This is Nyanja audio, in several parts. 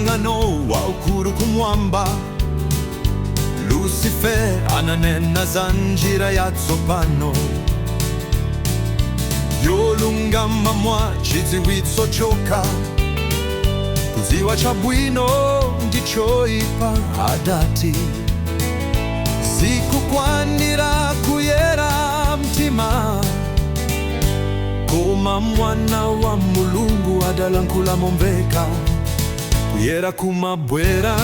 msangano wa ukuru kumwamba. Lucifer ananena za njira ya tsopano, yolungama mwachidziwitso choka. Kuziwa chabwino ndichoipa adati, sikukwanira kuyera mtima. Koma mwana wa Mulungu adalankhula momveka, kuyera kumabwera.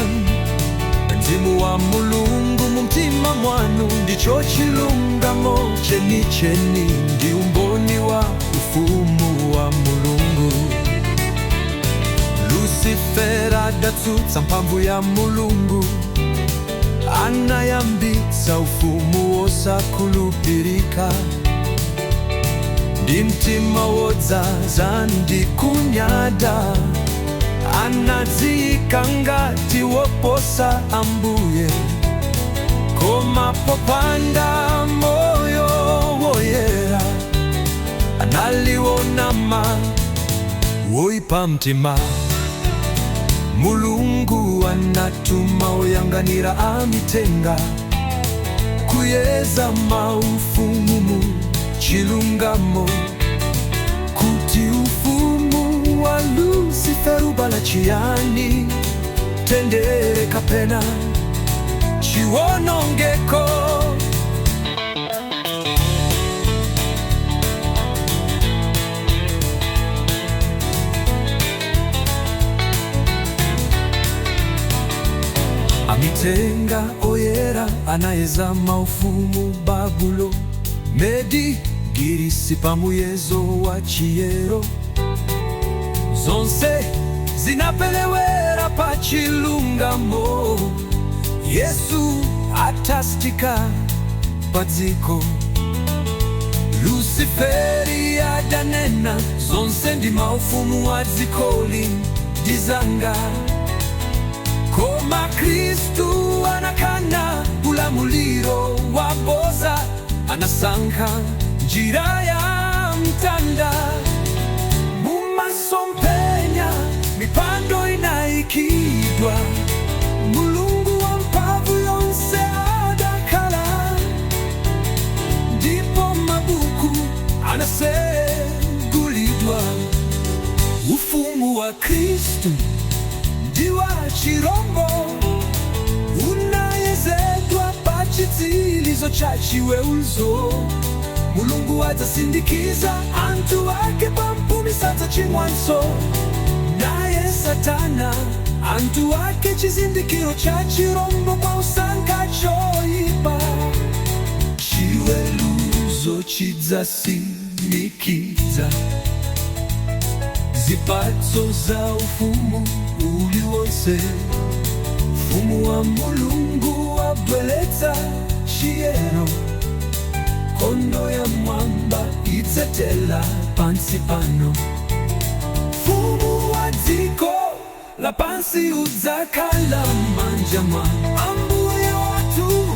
Mzimu wa Mulungu mumtima mwanu ndicho chilungamo chenicheni, ndi umboni wa ufumu wa Mulungu. Lucifer adatsutsa mphamvu ya Mulungu, anayambitsa ufumu wosakhulupirika. Ndi mtima wodzaza ndi kunyada, anadziyika ngati woposa Ambuye. Koma popanda moyo woyera, analionama woipa mtima. Mulungu anatuma oyang'anira amitenga, kuyeza maufumu chilungamo, kuti ufumu wa Lucifer ubala chiyani, tendere kapena chiwonongeko. Amitenga oyera anayeza maufumu Babulo, Medi, Girisi pamuyezo wa chiyero. Zonse zinapelewera pa chilungamo, Yesu atastika padziko. Luciferi adanena zonse ndi maufumu wa dzikoli ndizanga. Koma Kristu anakana ulamuliro wa boza, anasankha njira ya mtanda. Mumasompenya mipando inayikidwa, Mulungu wa mphamvu yonse adakhala. Ndipo mabuku anasegulidwa, ufumu wa Kristu ndi wa chirombo, unayezedwa pa chitsilizo cha chiweuzo. Mulungu adzasindikiza anthu ake pa mpumisatsa chimwanso, naye Satana anthu ake chizindikiro cha chirombo kwa usankha choyipa. Chiweruzo chidzasimikiza zipatso za ufumu uliwonse. Ufumu wa Mulungu wabweretsa chiyero, kondo ya mwamba idzetela pansi pano. Ufumu wa dziko lapansi udzakhala m'manja mwa Ambuye wathu.